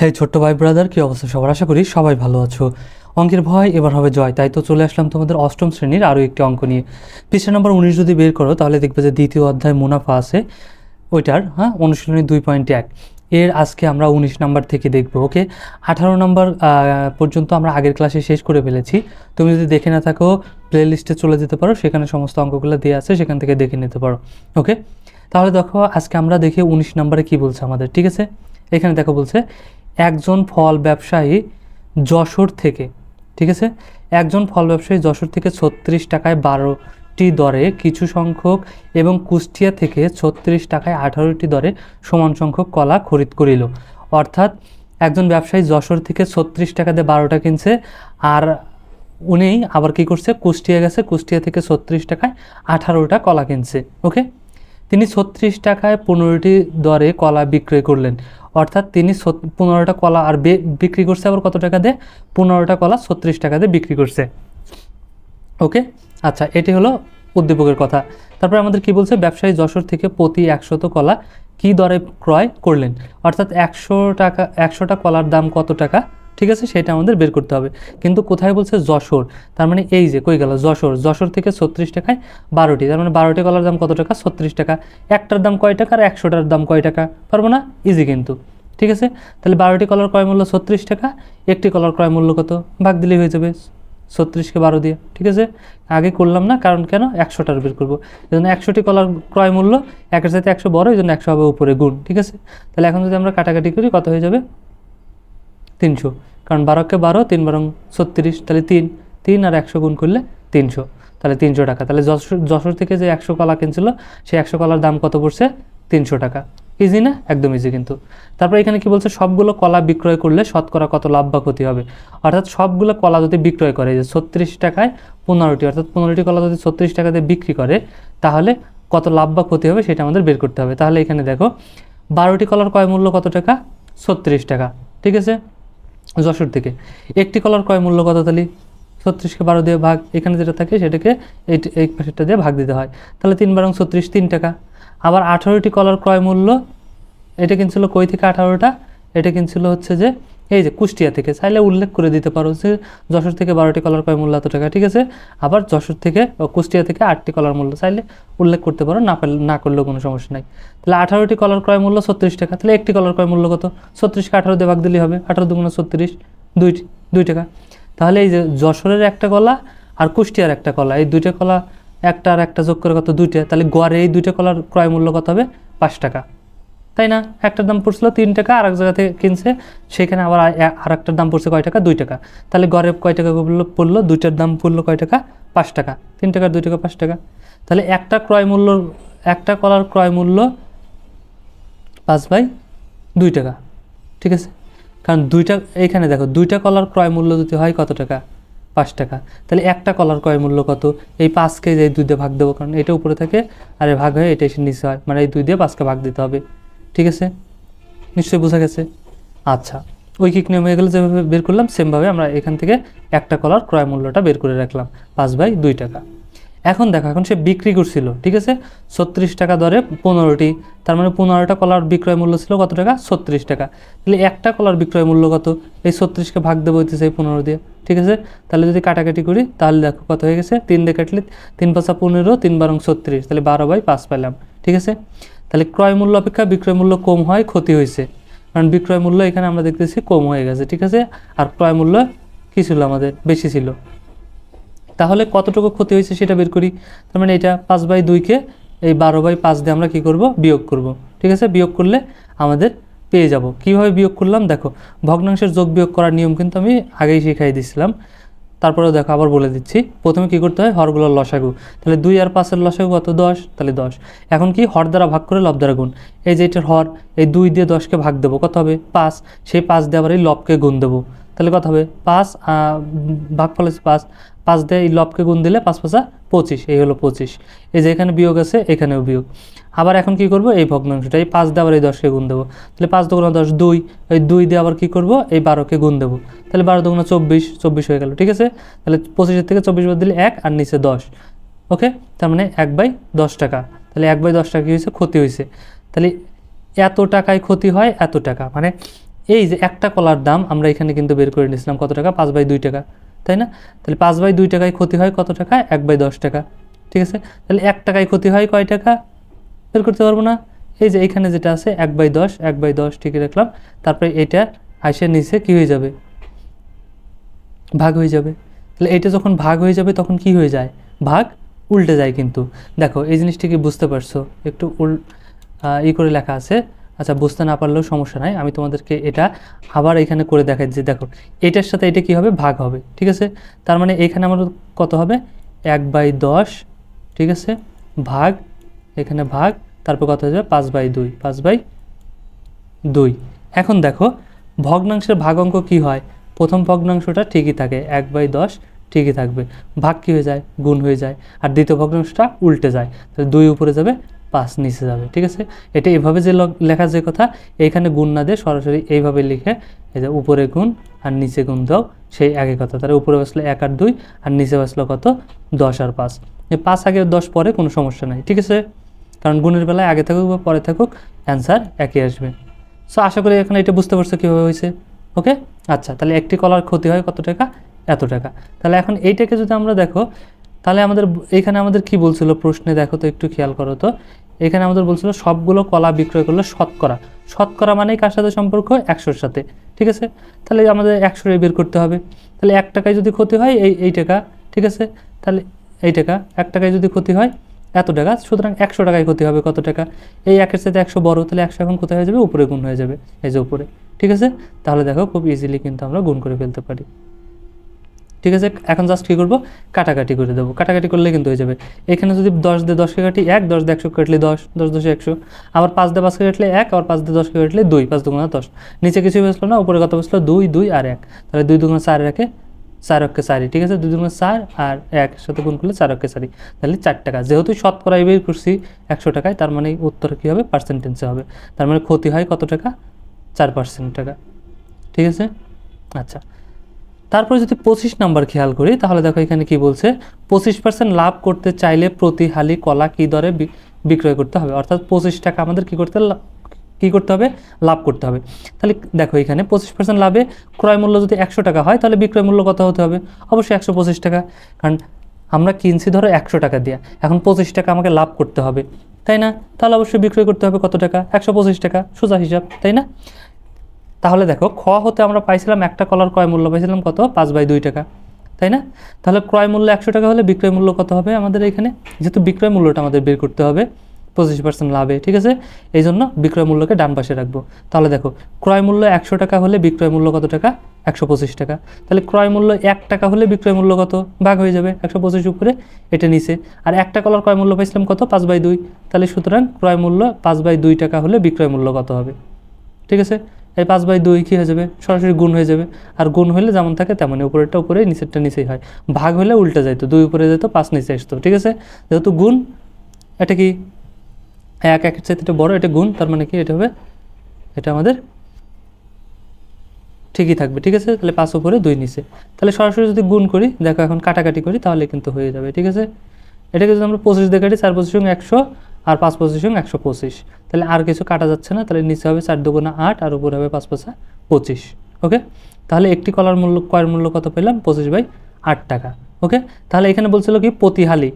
হে ছোট্ট ভাই ব্রাদার, কি অবস্থা সবার? আশা করি সবাই ভালো আছো। অঙ্কের ভয় এবার হবে জয়, তাই তো চলে আসলাম তোমাদের অষ্টম শ্রেণীর আরও একটি অঙ্ক নিয়ে। পৃষ্ঠা নম্বর 19 যদি বের করো তাহলে দেখবে যে দ্বিতীয় অধ্যায় মুনাফা আছে ওইটার, অনুশীলনী 2.1 এর আজকে আমরা 19 নাম্বার থেকে দেখব। ওকে, 18 নাম্বার পর্যন্ত আমরা আগের ক্লাসে শেষ করে ফেলেছি। তুমি যদি দেখে না থাকো প্লে লিস্টে চলে যেতে পারো, সেখানে সমস্ত অঙ্কগুলো দিয়ে আছে, সেখান থেকে দেখে নিতে পারো। ওকে, তাহলে দেখো আজকে আমরা দেখি 19 নাম্বারে কি বলছে আমাদের। ঠিক আছে, এখানে দেখো বলছে একজন ফল ব্যবসায়ী যশোর থেকে, ঠিক আছে, একজন ফল ব্যবসায়ী যশোর থেকে 36 টাকায় 12টি দরে কিছু সংখ্যক এবং কুষ্টিয়া থেকে 36 টাকায় 18টি দরে সমান সংখ্যক কলা খরিদ করিল। অর্থাৎ একজন ব্যবসায়ী যশোর থেকে 36 টাকা দিয়ে 12টা কিনছে, আর উনি আবার কি করছে, কুষ্টিয়া গেছে, কুষ্টিয়া থেকে 36 টাকায় 18টা কলা কিনছে। ওকে, তিনি 36 টাকায় 15টি দরে কলা বিক্রয় করলেন। অর্থাৎ তিনি 15টা কলা আর বিক্রি করছে আবার কত টাকা দিয়ে? 15টা কলা 36 টাকা দিয়ে বিক্রি করছে। ওকে, আচ্ছা, এটি হলো উদ্দীপকের কথা। তারপরে আমাদের কি বলছে, ব্যবসায়ী যশোর থেকে প্রতি 100 কলা কি দরে ক্রয় করলেন। অর্থাৎ 100টা কলার দাম কত টাকা, ঠিক আছে, সেটা আমাদের বের করতে হবে। কিন্তু কোথায় বলছে? যশোর। তার মানে এই যে কই গেল যশোর, যশোর থেকে 36 টাকায় 12টি, তার মানে 12টি কলার দাম কত টাকা? 36 টাকা। একটার দাম কয় টাকা আর 100টার দাম কয় টাকা? পারবো না? ইজি কিন্তু। ঠিক আছে, তাহলে 12টি কলার ক্রয় মূল্য 36 টাকা, একটি কলার ক্রয় মূল্য কত? ভাগ দিলেই হয়ে যাবে 36কে 12 দিয়ে। ঠিক আছে, আগে করলাম না, কারণ কেন? 100টার বের করবো, এই জন্য 100টি কলার ক্রয় মূল্য, একের সাথে 100 বড়, এই জন্য 100 হবে উপরে গুণ। ঠিক আছে, তাহলে এখন যদি আমরা কাটাকাটি করি কত হয়ে যাবে? 300, কারণ 12কে 12, 3 বারং 36, তাহলে 3 আর 100 গুণ করলে 300, তাহলে 300 টাকা। তাহলে যশোর থেকে যে 100 কলা কিনছিল সেই 100 কলার দাম কত পড়ছে? 300 টাকা। ইজি না? একদম ইজি কিন্তু। তারপর এখানে কি বলছে, সবগুলো কলা বিক্রয় করলে শতকরা কত লাভ বা ক্ষতি হবে। অর্থাৎ সবগুলো কলা যদি বিক্রয় করে, যে 36 টাকায় 15টি, অর্থাৎ 15টি কলা যদি 36 টাকা দিয়ে বিক্রি করে, তাহলে কত লাভ বা ক্ষতি হবে সেটা আমাদের বের করতে হবে। তাহলে এখানে দেখো 12টি কলার ক্রয় মূল্য কত টাকা? 36 টাকা। ঠিক আছে, যশোর থেকে। একটি কলার ক্রয় মূল্য কত? তাহলে 36কে 12 দিয়ে ভাগ, এখানে যেটা থাকে সেটাকে এই পাশেরটা দিয়ে ভাগ দিতে হয়। তাহলে 3 বারং 36, 3 টাকা। আবার 18টি কলার ক্রয় মূল্য, এটা কিনছিল কই থেকে 18টা? এটা কিনছিল হচ্ছে যে এই যে কুষ্টিয়া থেকে। চাইলে উল্লেখ করে দিতে পারো যে যশোর থেকে 12টি কলার ক্রয় মূল্য এত টাকা। ঠিক আছে, আবার যশোর থেকে কুষ্টিয়া থেকে 8টি কলার মূল্য চাইলে উল্লেখ করতে পারো, না করলেও কোনো সমস্যা নাই। তাহলে 18টি কলার ক্রয় মূল্য 36 টাকা, তাহলে একটি কলার ক্রয় মূল্য কত? 36কে 18 দিয়ে ভাগ দিলেই হবে, 18 দুগুণে 36, 2 টাকা। তাহলে এই যে যশোরের একটা কলা আর কুষ্টিয়ার একটা কলা, এই 2টা কলা একটা আর একটা যোগ করে কত? 2টা। তাহলে গড়ে এই 2টা কলার ক্রয় মূল্য কত হবে? 5 টাকা, তাই না? একটার দাম পড়ছিল 3 টাকা, আর এক জায়গা থেকে কিনছে, সেখানে আবার আর একটার দাম পড়ছে কয় টাকা? 2 টাকা। তাহলে গড়ে কয় টাকা পড়লো? 2টার দাম পড়লো কয় টাকা? 5 টাকা। 3 টাকার 2 টাকা 5 টাকা। তাহলে একটা কলার ক্রয় মূল্য 5/2 টাকা। ঠিক আছে, কারণ এইখানে দেখো 2টা কলার ক্রয় মূল্য যদি হয় কত টাকা? 5 টাকা। তাহলে একটা কলার ক্রয় মূল্য কত? এই 5কে এই 2 দিয়ে ভাগ দেবো, কারণ এটা উপরে থাকে আর ভাগ হয়ে এটা এসে নিচে হয়, মানে এই 2 দিয়ে 5কে ভাগ দিতে হবে। ঠিক আছে, নিশ্চয়ই বোঝা গেছে। আচ্ছা, ঐকিক নিয়ম হয়ে গেলে যেভাবে বের করলাম সেমভাবে আমরা এখান থেকে একটা কলার ক্রয় মূল্যটা বের করে রাখলাম, 5/2 টাকা। এখন দেখো, এখন সে বিক্রি করছিল, ঠিক আছে, 36 টাকা দরে 15টি, তার মানে 15টা কলার বিক্রয় মূল্য ছিল কত টাকা? 36 টাকা। তাহলে একটা কলার বিক্রয় মূল্য কত? এই 36কে ভাগ দেবো হইতেছে এই 15 দিয়ে। ঠিক আছে, তাহলে যদি কাটাকাটি করি তাহলে দেখো কত হয়ে গেছে? 3 দিয়ে কাটলে 3 5 15, 3 বারং 36, তাহলে 12/5 পেলাম। ঠিক আছে, তাহলে ক্রয় মূল্য অপেক্ষা বিক্রয় মূল্য কম হয়, ক্ষতি হয়েছে, কারণ বিক্রয় মূল্য এখানে আমরা দেখতেছি কম হয়ে গেছে। ঠিক আছে, আর ক্রয় মূল্য কী ছিল? আমাদের বেশি ছিল। তাহলে কতটুকু ক্ষতি হয়েছে সেটা বের করি। তার মানে এটা 5/2কে এই 12/5 দিয়ে আমরা কি করব? বিয়োগ করব। ঠিক আছে, বিয়োগ করলে আমাদের পেয়ে যাব। কিভাবে বিয়োগ করলাম দেখো, ভগ্নাংশের যোগ বিয়োগ করার নিয়ম কিন্তু আমি আগেই শিখাই দিয়েছিলাম, তারপরেও দেখো আবার বলে দিচ্ছি। প্রথমে কি করতে হয়? হরগুলোর লসাগু। তাহলে 2 আর 5-এর লসাগু কত? 10, তাহলে 10। এখন কি? হর দ্বারা ভাগ করে লব দ্বারা গুণ। এই যে এটার হর, এই 2 দিয়ে 10কে ভাগ দেবো, কত হবে? 5। সেই 5 দিয়ে আবার এই লবকে গুণ দেবো, তাহলে কত হবে? 5, ভাগফল আছে 5, 5 দিয়ে এই লবকে গুণ দিলে 5 5 25, এই হলো 25। এই যে এখানে বিয়োগ আছে, এখানেও বিয়োগ। আবার এখন কি করব? এই ভগ্নাংশটা এই 5 দিয়ে আবার এই 10কে গুণ দেবো, তাহলে 5 দুগুণা 10, 2, এই 2 দিয়ে আবার কি করব? এই 12কে গুণ দেবো, তাহলে 12 দুগুণা 24, 24 হয়ে গেল। ঠিক আছে, তাহলে 25-এর থেকে 24 বাদ দিলে 1 আর নিচে 10। ওকে, তার মানে 1/10 টাকা। তাহলে 1/10 টাকা কী হয়েছে? ক্ষতি হয়েছে। তাহলে এত টাকায় ক্ষতি হয়, এত টাকা, মানে এই যে একটা কলার দাম আমরা এখানে কিন্তু বের করে নিয়েছিলাম কত টাকা, 5/2 টাকা, তাই না? তাহলে 5/2 টাকায় ক্ষতি হয় কত টাকা, 1/10 টাকা, ঠিক আছে? তাহলে 1 টাকায় ক্ষতি হয় কয় টাকা বের করতে পারবো না? এই যে এখানে যেটা আছে 1/10, 1/10 ঠিকই রাখলাম, তারপরে এটা আইসের নিচে কি হয়ে যাবে, ভাগ হয়ে যাবে। তাহলে এটা যখন ভাগ হয়ে যাবে তখন কি হয়ে যায়, ভাগ উল্টে যায়। কিন্তু দেখো এই জিনিসটা কি বুঝতে পারছো, একটু করে লেখা আছে, আচ্ছা বুঝতে না পারলেও সমস্যা নাই, আমি তোমাদেরকে এটা আবার এখানে করে দেখাই যে দেখো এটার সাথে এটা কি হবে, ভাগ হবে, ঠিক আছে? তার মানে এখানে আমার কত হবে, 1/10, ঠিক আছে, ভাগ, এখানে ভাগ, তারপর কত হয়ে যাবে 5/2, 5/2। এখন দেখো ভগ্নাংশের ভাগ অঙ্ক কী হয়, প্রথম ভগ্নাংশটা ঠিকই থাকে, 1/10 ঠিকই থাকবে, ভাগ কী হয়ে যায়, গুণ হয়ে যায়, আর দ্বিতীয় ভগ্নাংশটা উল্টে যায়, তাহলে 2 উপরে যাবে, 5 নিচে যাবে, ঠিক আছে? এটা এভাবে যে লেখা যে কথা, এইখানে গুণ না দিয়ে সরাসরি এইভাবে লিখে এই যে উপরে গুণ আর নিচে গুণ দাও, সেই একই কথা। তাহলে উপরে বসলো 1 আর 2, আর নিচে বসলো কত, 10 আর 5। এই 5 আগে 10 পরে কোনো সমস্যা নাই, ঠিক আছে? কারণ গুণের বেলায় আগে থাকুক বা পরে থাকুক অ্যান্সার একই আসবে। সো আশা করি এখন এটা বুঝতে পারছো কীভাবে হয়েছে, ওকে? আচ্ছা, তাহলে একটি কলার ক্ষতি হয় কত টাকা, এত টাকা। তাহলে এখন এইটাকে যদি আমরা দেখো, তাহলে এখানে আমাদের কি বলছিল প্রশ্নে, দেখো তো একটু খেয়াল করো তো, এখানে আমাদের বলছিল সবগুলো কলা বিক্রয় করলে শতকরা, শতকরা মানেই কার সাথে সম্পর্ক, 100-র সাথে, ঠিক আছে? তাহলে আমাদের 100 বের করতে হবে। তাহলে 1 টাকায় যদি ক্ষতি হয় এই টাকা, ঠিক আছে? তাহলে এই টাকা 1 টাকায় যদি ক্ষতি হয় এত টাকা, সুতরাং 100 টাকায় ক্ষতি হবে কত টাকা, এই 1-এর সাথে 100 বড়, তাহলে 100 এখন কোথায় হয়ে যাবে, উপরে গুণ হয়ে যাবে, এই যে উপরে, ঠিক আছে? তাহলে দেখো খুব ইজিলি কিন্তু আমরা গুণ করে ফেলতে পারি, ঠিক আছে? এখন জাস্ট কী করবো, কাটাকাটি করে দেবো, কাটাকাটি করলে কিন্তু হয়ে যাবে। এখানে যদি 10 দিয়ে 10কে কাটি 1, 10 দিয়ে 100 কাটলে 10, 10 10 100, আবার 5 দিয়ে 5কে কাটলে 1, আবার 5 দিয়ে 10কে কাটলে 2, 5 2 10, নিচে কিছুই বসলো না, উপরে কত বসলো, 2 2 আর 1, তাহলে 2 2 4 রাখে 4 অক্ষে 4, ঠিক আছে? 2 2 4 আর 1 সাথে গুণ করলে 4 অক্ষে 4, তাহলে 4 টাকা। যেহেতু শতকরা বের করছি 100 টাকায়, তার মানে উত্তর কী হবে, পার্সেন্টেজে হবে, তার মানে ক্ষতি হয় কত টাকা, 4% টাকা, ঠিক আছে? আচ্ছা, তারপরে যদি 25 নাম্বার খেয়াল করি, তাহলে দেখো এখানে কি বলছে, 25% লাভ করতে চাইলে প্রতি হালি কলা কী দরে বিক্রয় করতে হবে, অর্থাৎ 25 টাকা আমাদের কী করতে হবে, লাভ করতে হবে। তাহলে দেখো এখানে 25% লাভে ক্রয় মূল্য যদি 100 টাকা হয়, তাহলে বিক্রয় মূল্য কত হতে হবে, অবশ্যই 125 টাকা, কারণ আমরা কিনছি ধরো 100 টাকা দিয়ে, এখন 25 টাকা আমাকে লাভ করতে হবে, তাই না? তাহলে অবশ্যই বিক্রয় করতে হবে কত টাকা, 125 টাকা, সোজা হিসাব, তাই না? তাহলে দেখো খ হতে আমরা পাইছিলাম একটা কলার ক্রয় মূল্য পাইছিলাম কত, 5/2 টাকা, তাই না? তাহলে ক্রয় মূল্য 100 টাকা হলে বিক্রয় মূল্য কত হবে আমাদের এখানে, যেহেতু বিক্রয় মূল্যটা আমাদের বের করতে হবে 25% লাভে, ঠিক আছে? এই জন্য বিক্রয় মূল্যকে ডান পাশে রাখবো। তাহলে দেখো ক্রয় মূল্য 100 টাকা হলে বিক্রয় মূল্য কত টাকা, 125 টাকা। তাহলে ক্রয় মূল্য 1 টাকা হলে বিক্রয় মূল্য কত, ভাগ হয়ে যাবে 125 উপরে, এটা নিচে, আর একটা কলার ক্রয় মূল্য পাইছিলাম কত, 5/2, তাহলে সুতরাং ক্রয় মূল্য 5/2 টাকা হলে বিক্রয় মূল্য কত হবে, ঠিক আছে? এই 5/2 কী হয়ে যাবে, সরাসরি গুণ হয়ে যাবে, আর গুণ হলে যেমন থাকে তেমনই, উপরেরটা উপরে, নিচেরটা নিচেই হয়। ভাগ হলে উল্টে যাইতো, 2 উপরে যেত, 5 নিচে আসতো, ঠিক আছে? যেহেতু গুণ, এটা কি 1 1-এর চাইতে এটা বড়, এটা গুণ, তার মানে কি এটা হবে, এটা আমাদের ঠিকই থাকবে, ঠিক আছে? তাহলে 5 উপরে 2 নিচে, তাহলে সরাসরি যদি গুণ করি, দেখো এখন কাটাকাটি করি, তাহলে কিন্তু হয়ে যাবে, ঠিক আছে? এটাকে যদি আমরা 25 দিয়ে কাটি, 4 25 100, আর 5 25 125, তাহলে আর কিছু কাটা যাচ্ছে না, তাহলে নিচে হবে 4 2 8, আর উপরে হবে 5 5 25, ওকে? তাহলে একটি কলার মূল্য, ক্রয়ের মূল্য কত পেলাম, 25/8 টাকা, ওকে? তাহলে এখানে বলছিল কি প্রতি হালি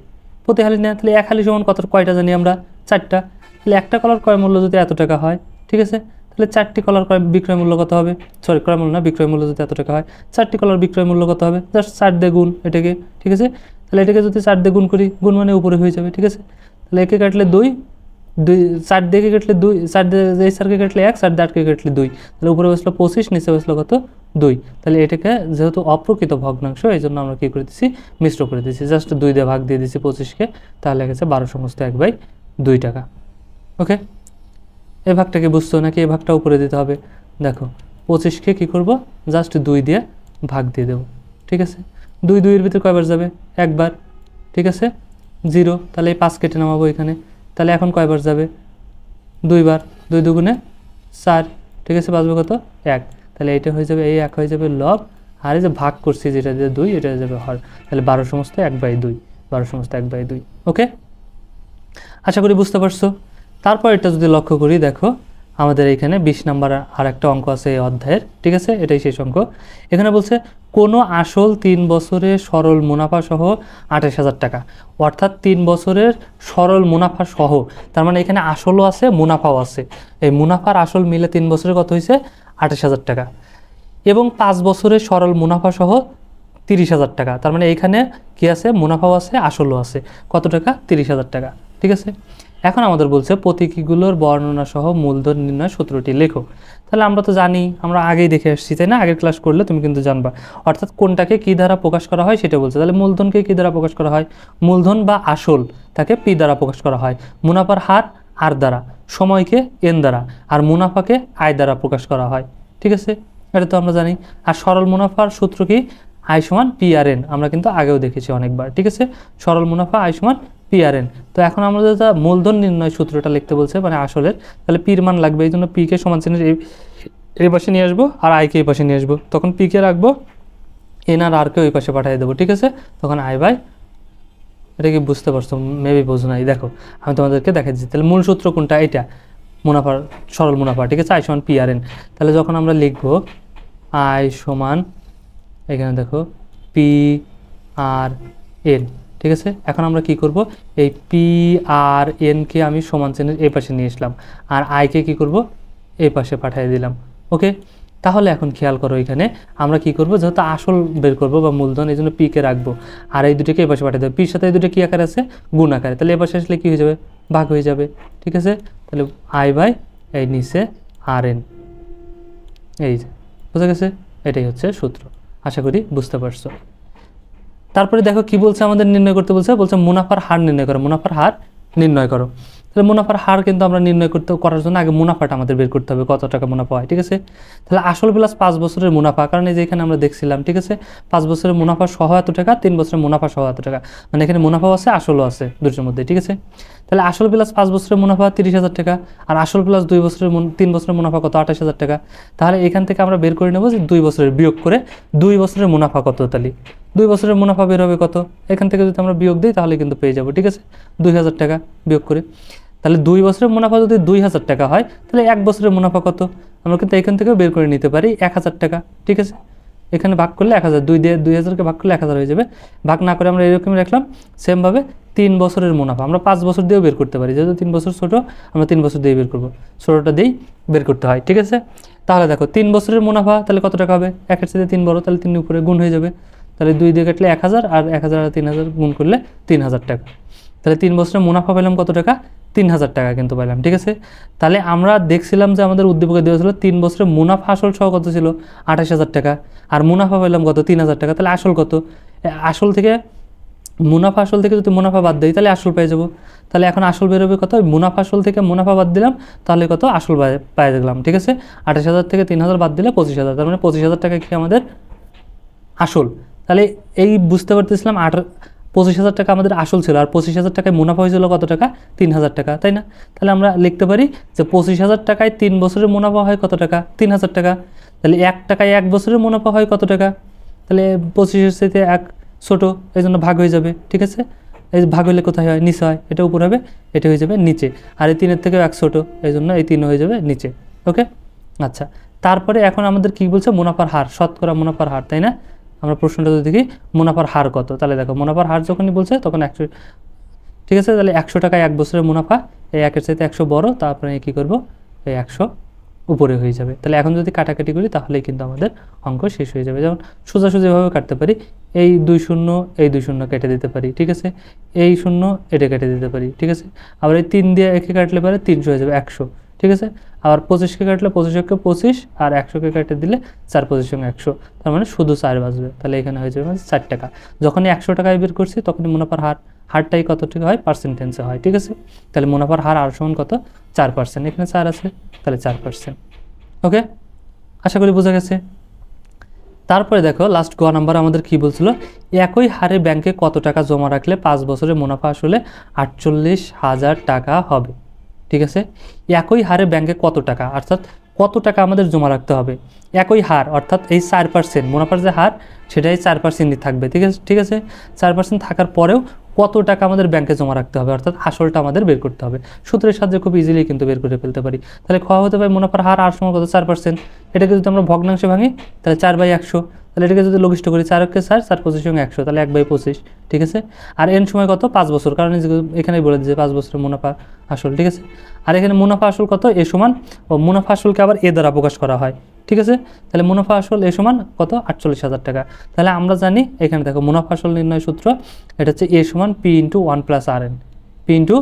না, তাহলে 1 হালি সমান কয়টা জানি আমরা, 4টা, তাহলে একটা কলার ক্রয় মূল্য যদি এত টাকা হয়, ঠিক আছে? তাহলে 4টি কলার বিক্রয় মূল্য কত হবে, সরি ক্রয় মূল্য না, বিক্রয় মূল্য যদি এত টাকা হয়, 4টি কলার বিক্রয় মূল্য কত হবে, জাস্ট 4 দিয়ে গুণ এটাকে, ঠিক আছে? তাহলে এটাকে যদি 4 দিয়ে গুণ করি, গুণ মানে উপরে হয়ে যাবে, ঠিক আছে? তাহলে একে কাটলে 2, 4 দিয়ে কাটলে 2, 4 দিয়ে এই 4কে কাটলে 1, 4 দিয়ে 8কে কাটলে 2, তাহলে উপরে বসলো 25, নিচে বসলো কত, 2। তাহলে এটাকে যেহেতু অপ্রকৃত ভগ্নাংশ, এই জন্য আমরা কী করে দিচ্ছি, মিশ্র করে দিচ্ছি, জাস্ট 2 দিয়ে ভাগ দিয়ে দিচ্ছি 25কে, তাহলে গেছে 12/1/2 টাকা, ওকে? এই ভাগটাকে বুঝতো নাকি, এই ভাগটা উপরে দিতে হবে, দেখো 25কে কী করবো, জাস্ট 2 দিয়ে ভাগ দিয়ে দেবো, ঠিক আছে? 2 2-এর ভিতরে কয়বার যাবে, একবার, ঠিক আছে? 0, তাহলে এই 5 কেটে নামাবো এখানে, তাহলে এখন কয়বার যাবে, 2 বার, 2 2 4, ঠিক আছে? বাঁচবে কত, 1, তাহলে এইটা হয়ে যাবে, এই 1 হয়ে যাবে লব, আর এই যে ভাগ করছি যেটা দিয়ে 2, এটা হয়ে যাবে হর, তাহলে 12/1/2, 12/1/2, ওকে? আশা করি বুঝতে পারছো। তারপর এটা যদি লক্ষ্য করি, দেখো আমাদের এখানে 20 নাম্বার আর একটা অঙ্ক আছে এই অধ্যায়ের, ঠিক আছে, এটাই শেষ অঙ্ক। এখানে বলছে কোনো আসল 3 বছরের সরল মুনাফা সহ 28,000 টাকা, অর্থাৎ 3 বছরের সরল মুনাফা সহ, তার মানে এখানে আসলও আছে মুনাফাও আছে, এই মুনাফার আসল মিলে 3 বছরে কত হয়েছে 28,000 টাকা, এবং 5 বছরের সরল মুনাফা সহ 30,000 টাকা, তার মানে এখানে কি আছে মুনাফাও আছে আসলও আছে, কত টাকা 30,000 টাকা, ঠিক আছে। এখন আমাদের বলছে প্রতীকীগুলোর বর্ণনা সহ মূলধন নির্ণয় সূত্রটি লেখো। তাহলে আমরা তো জানি, আমরা আগেই দেখে আসছি তাই না, আগের ক্লাস করলে তুমি কিন্তু জানবা, অর্থাৎ কোনটাকে কি দ্বারা প্রকাশ করা হয় সেটা বলছে। তাহলে মূলধনকে কি দ্বারা প্রকাশ করা হয়, মূলধন বা আসল তাকে পি দ্বারা প্রকাশ করা হয়, মুনাফার হার আর দ্বারা, সময়কে এন দ্বারা, আর মুনাফাকে আয় দ্বারা প্রকাশ করা হয়, ঠিক আছে, এটা তো আমরা জানি। আর সরল মুনাফার সূত্র কি, আই সমান পি আর এন, আমরা কিন্তু আগেও দেখেছি অনেকবার, ঠিক আছে, সরল মুনাফা আই সমান পি আর এন। তো এখন আমরা যেটা মূলধন নির্ণয় সূত্রটা লিখতে বলছে মানে আসলের, তাহলে পির মান লাগবে, এই জন্য পিকে সমান চিহ্নের এই পাশে নিয়ে আসবো আর আইকে এই পাশে নিয়ে আসবো, তখন পিকে রাখবো, এন আর আরকে ওই পাশে পাঠিয়ে দেবো, ঠিক আছে, তখন আই বাই, এটা কি বুঝতে পারছো, মেবি বোঝো নাই, দেখো আমি তোমাদেরকে দেখাই দিচ্ছি। তাহলে মূল সূত্র কোনটা, এটা মুনাফার সরল মুনাফা, ঠিক আছে, আই সমান পি আর এন। তাহলে যখন আমরা লিখবো আই সমান, এখানে দেখো পি আর এন, ঠিক আছে, এখন আমরা কি করব, এই পি আর এনকে আমি সমান চিহ্নের এই পাশে নিয়ে আসলাম, আর আইকে কি করব এই পাশে পাঠিয়ে দিলাম, ওকে। তাহলে এখন খেয়াল করো এখানে আমরা কি করব, যেহেতু আসল বের করব বা মূলধন, এই জন্য পিকে রাখবো, আর এই দুটোকে এই পাশে পাঠিয়ে দেবো, পির সাথে এই দুটো কি আকার আছে, গুণ আকারে, তাহলে এই পাশে আসলে কি হয়ে যাবে, ভাগ হয়ে যাবে, ঠিক আছে। তাহলে আই বাই এই নিচে আর এন, এই যে বুঝা গেছে, এটাই হচ্ছে সূত্র, আশা করি বুঝতে পারছো। তারপরে দেখো কি বলছে, আমাদের নির্ণয় করতে বলছে, বলছে মুনাফার হার নির্ণয় করো, মুনাফার হার নির্ণয় করো। তাহলে মুনাফার হার কিন্তু আমরা নির্ণয় করার জন্য আগে মুনাফাটা আমাদের বের করতে হবে, কত টাকা মুনাফা হয়, ঠিক আছে। তাহলে আসল প্লাস 5 বছরের মুনাফা, কারণ এই যে এখানে আমরা দেখছিলাম, ঠিক আছে, 5 বছরের মুনাফা সহ এত টাকা, 3 বছরের মুনাফা সহ এত টাকা, মানে এখানে মুনাফাও আছে আসলও আছে দুটোর মধ্যে, ঠিক আছে। তাহলে আসল প্লাস 5 বছরের মুনাফা 30,000 টাকা, আর আসল প্লাস 3 বছরের মুনাফা কত 28,000 টাকা। তাহলে এখান থেকে আমরা বের করে নেব যে 2 বছরের বিয়োগ করে 2 বছরের মুনাফা কত, তাহলে 2 বছরের মুনাফা বের হবে কত, এখান থেকে যদি আমরা বিয়োগ দিই তাহলে কিন্তু পেয়ে যাব, ঠিক আছে, 2,000 টাকা বিয়োগ করে। তাহলে 2 বছরের মুনাফা যদি 2,000 টাকা হয়, তাহলে 1 বছরের মুনাফা কত, আমরা কিন্তু এখান থেকেও বের করে নিতে পারি 1,000 টাকা, ঠিক আছে। এখানে ভাগ করলে 1,000, 2 দিয়ে 2,000কে ভাগ করলে 1,000 হয়ে যাবে, ভাগ না করে আমরা এরকমই রাখলাম। সেমভাবে 3 বছরের মুনাফা আমরা 5 বছর দিয়েও বের করতে পারি, যেহেতু 3 বছর ছোটো, আমরা 3 বছর দিয়ে বের করবো, ছোটোটা দিয়েই বের করতে হয়, ঠিক আছে। তাহলে দেখো 3 বছরের মুনাফা তাহলে কত টাকা হবে, 1-এর সাথে 3 বড়, তাহলে 3 উপরে গুণ হয়ে যাবে, তাহলে 2 দিয়ে কাটলে 1,000, আর 1,000 আর 3,000 গুণ করলে 3,000 টাকা, তাহলে 3 বছরের মুনাফা পেলাম কত টাকা, 3,000 টাকা কিন্তু পাইলাম, ঠিক আছে। তাহলে আমরা দেখছিলাম যে আমাদের উদ্দীপকে দেওয়া ছিল 3 বছরের মুনাফা আসল সহ কত ছিল 28,000 টাকা, আর মুনাফা পেলাম কত 3,000 টাকা, তাহলে আসল কত, আসল থেকে মুনাফা আসল থেকে যদি মুনাফা বাদ দিই তাহলে আসল পেয়ে যাবো। তাহলে এখন আসল বেরোবে কত, মুনাফা আসল থেকে মুনাফা বাদ দিলাম, তাহলে কত আসল পেয়ে গেলাম, ঠিক আছে। 28,000 থেকে 3,000 বাদ দিলে 25,000, তার মানে 25,000 টাকা কি আমাদের আসল। তাহলে এই বুঝতে পারতেছিলাম 25,000 টাকা আমাদের আসল ছিল, আর 25,000 টাকায় মুনাফা হয়েছিল কত টাকা, 3,000 টাকা, তাই না। তাহলে আমরা লিখতে পারি যে 25,000 টাকায় 3 বছরের মুনাফা হয় কত টাকা, 3,000 টাকা। তাহলে 1 টাকায় 1 বছরের মুনাফা হয় কত টাকা, তাহলে 25-এর সাথে 1 ছোটো, এই জন্য ভাগ হয়ে যাবে, ঠিক আছে। এই ভাগ হলে কোথায় হয়, নিচে হয়, এটা উপর হবে, এটা হয়ে যাবে নিচে, আর এই 3-এর থেকেও 1 ছোটো, এই জন্য এই 3 হয়ে যাবে নিচে, ওকে। আচ্ছা, তারপরে এখন আমাদের কি বলছে, মুনাফার হার, শতকরা মুনাফার হার, তাই না। আমরা প্রশ্নটা যদি দেখি মুনাফার হার কত, তাহলে দেখো মুনাফার হার যখনই বলছে তখন 100, ঠিক আছে। তাহলে 100 টাকায় 1 বছরের মুনাফা, এই 1-এর সাথে 100 বড়, তারপরে কী করবো, এই 100 উপরে হয়ে যাবে। তাহলে এখন যদি কাটাকাটি করি তাহলেই কিন্তু আমাদের অঙ্ক শেষ হয়ে যাবে। যেমন সোজাসুজিভাবে কাটতে পারি, এই 2 শূন্য এই 2 শূন্য কেটে দিতে পারি, ঠিক আছে, এই শূন্য এটা কেটে দিতে পারি, ঠিক আছে। আবার এই 3 দিয়ে একে কাটলে পারে 300 হয়ে যাবে 100, ঠিক আছে। আবার 25কে কাটলে 25-কে 25, আর 100কে কেটে দিলে 4 25 100, তার মানে শুধু 4 বাঁচবে, তাহলে এখানে হয়ে যাবে 4 টাকা। যখনই 100 টাকায় বের করছি তখনই মুনাফার হারটাই কত টাকা হয়, পার্সেন্টেজে হয়, ঠিক আছে। তাহলে মুনাফার হার আর সমান কত, 4%, এখানে 4 আছে, তাহলে 4%, ওকে। আশা করি বোঝা গেছে। তারপরে দেখো লাস্ট গ নাম্বার আমাদের কি বলছিল, একই হারে ব্যাংকে কত টাকা জমা রাখলে 5 বছরের মুনাফা আসলে 48,000 টাকা হবে, ঠিক আছে। একই হারে ব্যাংকে কত টাকা, অর্থাৎ কত টাকা আমাদের জমা রাখতে হবে, একই হার, অর্থাৎ এই 4% মুনাফার যে হার সেটাই 4%ই থাকবে, ঠিক আছে, ঠিক আছে। 4% থাকার পরেও কত টাকা আমাদের ব্যাংকে জমা রাখতে হবে, অর্থাৎ আসলটা আমাদের বের করতে হবে। সূত্রের সাহায্যে খুব ইজিলি কিন্তু বের করে ফেলতে পারি। তাহলে খ হতে পারে মুনাফার হার আর সমান কত 4%। এটাকে যদি আমরা ভগ্নাংশে ভাঙি তাহলে 4/100। তাহলে এটাকে যদি লঘিষ্ঠ করি 4 × 4 4 25 × 100, তাহলে 1/25, ঠিক আছে। আর এন সময় কত 5 বছর, কারণ এখানেই বলে দিয়েছে 5 বছরের মুনাফা আসল, ঠিক আছে। আর এখানে মুনাফা আসল কত এ সমান, ও মুনাফা আসলকে আবার এ দ্বারা প্রকাশ করা হয়, ঠিক আছে। তাহলে মুনাফা আসল এ সমান কত 48,000 টাকা। তাহলে আমরা জানি এখানে দেখো মুনাফা আসল নির্ণয় সূত্র, এটা হচ্ছে এ সমান P into 1 + RN, P into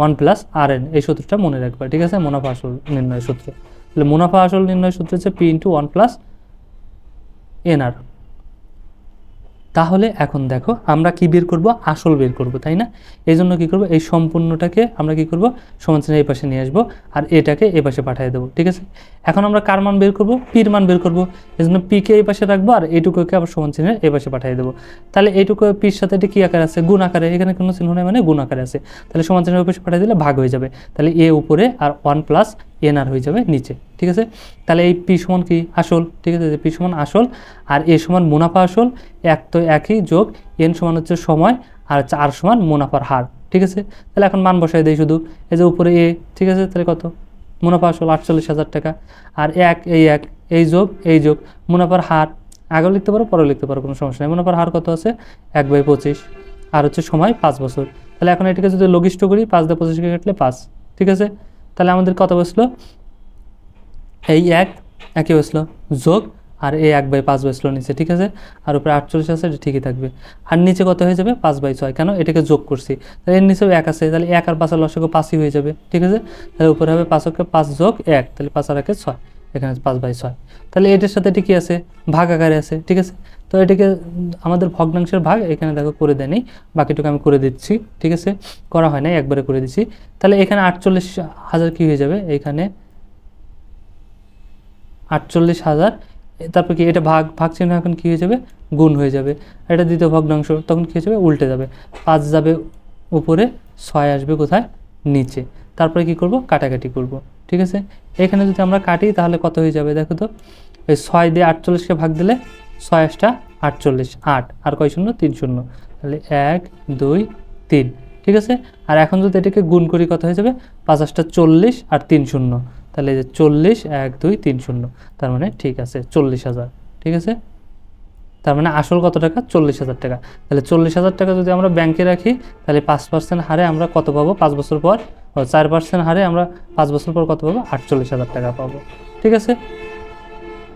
1 + RN, এই সূত্রটা মনে রাখবে, ঠিক আছে। মুনাফা আসল নির্ণয় সূত্র, তাহলে মুনাফা আসল নির্ণয় সূত্র হচ্ছে পি ইন্টু 1 + NR। তাহলে এখন দেখো আমরা কি বের করব, আসল বের করব, তাই না। এই জন্য কী করবো, এই সম্পূর্ণটাকে আমরা কি করব সমান চিহ্ন এই পাশে নিয়ে আসবো আর এটাকে এই পাশে পাঠিয়ে দেবো, ঠিক আছে। এখন আমরা কার মান বের করব, পির মান বের করব। এই জন্য পিকে এই পাশে রাখবো আর এইটুকুকে আবার সমান চিহ্নের এই পাশে পাঠিয়ে দেবো। তাহলে এইটুকু পির সাথে এটা কী আকারে আছে, গুণ আকারে, এখানে কোনো চিহ্ন নেই মানে গুণ আকারে আছে। তাহলে সমান চিহ্নের ওই পাশে পাঠিয়ে দিলে ভাগ হয়ে যাবে। তাহলে এ উপরে আর 1 + NR হয়ে যাবে নিচে, ঠিক আছে। তাহলে এই পি সমান কি আসল, ঠিক আছে, পি সমান আসল আর এ সমান মুনাফা আসল, এক তো একই, যোগ এন সমান হচ্ছে সময় আর হচ্ছে আর সমান মুনাফার হার, ঠিক আছে। তাহলে এখন মান বসাই দেয় শুধু, এই যে উপরে এ, ঠিক আছে। তাহলে কত মুনাফা আসল 48,000 টাকা আর এক এই যোগ মুনাফার হার, আগেও লিখতে পারো পরেও লিখতে পারো, কোনো সমস্যা নেই। মুনাফার হার কত আছে 1/25 আর হচ্ছে সময় 5 বছর। তাহলে এখন এটাকে যদি লঘিষ্ঠ করি 5 দিয়ে 25কে কাটলে 5, ঠিক আছে। তাহলে আমাদের কত বসলো, এই একই বসলো যোগ আর এই 1/5 বসলো নিচে, ঠিক আছে। আর উপরে 48 আছে, এটা ঠিকই থাকবে। আর নিচে কত হয়ে যাবে 5/6, কেন এটাকে যোগ করছি, তাহলে এর নিচেও 1 আছে, তাহলে 1 আর 5 এর লসাগু 5ই হয়ে যাবে, ঠিক আছে। তাহলে উপরে হবে 5 + 5 + 1, তাহলে 5 আর 1 6, এখানে 5/6। তাহলে এটার সাথে এটি কি আছে, ভাগ আকারে আছে, ঠিক আছে। তো এটাকে আমাদের ভগ্নাংশের ভাগ এখানে দেখো করে দেয়নি, বাকিটুকু আমি করে দিচ্ছি, ঠিক আছে। করা হয় না, একবারে করে দিচ্ছি। তাহলে এখানে 48,000 কি হয়ে যাবে, এখানে 48,000, তারপর কি এটা ভাগ চিহ্ন এখন কী হয়ে যাবে, গুণ হয়ে যাবে। এটা দ্বিতীয় ভগ্নাংশ, তখন কী হয়ে যাবে, উল্টে যাবে। 5 যাবে উপরে, 6 আসবে কোথায়, নিচে। তারপরে কি করব, কাটাকাটি করব, ঠিক আছে। এখানে যদি আমরা কাটি তাহলে কত হয়ে যাবে দেখো তো, এই 6 দিয়ে 48কে ভাগ দিলে 6 × 48, 8 আর কয় শূন্য, 3 শূন্য, তাহলে 1 2 3, ঠিক আছে। আর এখন যদি এটাকে গুণ করি কত হয়ে যাবে, 5 × 8 40 আর 3 শূন্য, তাহলে এই যে 40 1 2 3 শূন্য, তার মানে ঠিক আছে 40,000, ঠিক আছে। তার মানে আসল কত টাকা, 40,000 টাকা। তাহলে 40,000 টাকা যদি আমরা ব্যাংকে রাখি তাহলে 5% হারে আমরা কত পাবো 5 বছর পর, 4% হারে আমরা 5 বছর পর কত পাবো, 48,000 টাকা পাবো, ঠিক আছে।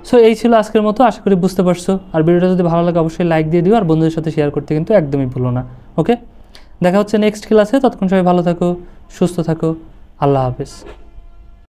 সো এই ছিল আজকের মতো, আশা করি বুঝতে পারছো। আর ভিডিওটা যদি ভালো লাগে অবশ্যই লাইক দিয়ে দিও আর বন্ধুদের সাথে শেয়ার করতে কিন্তু একদমই ভুলো না। ওকে, দেখা হচ্ছে নেক্সট ক্লাসে, ততক্ষণ সবাই ভালো থাকো, সুস্থ থাকো, আল্লাহ হাফেজ।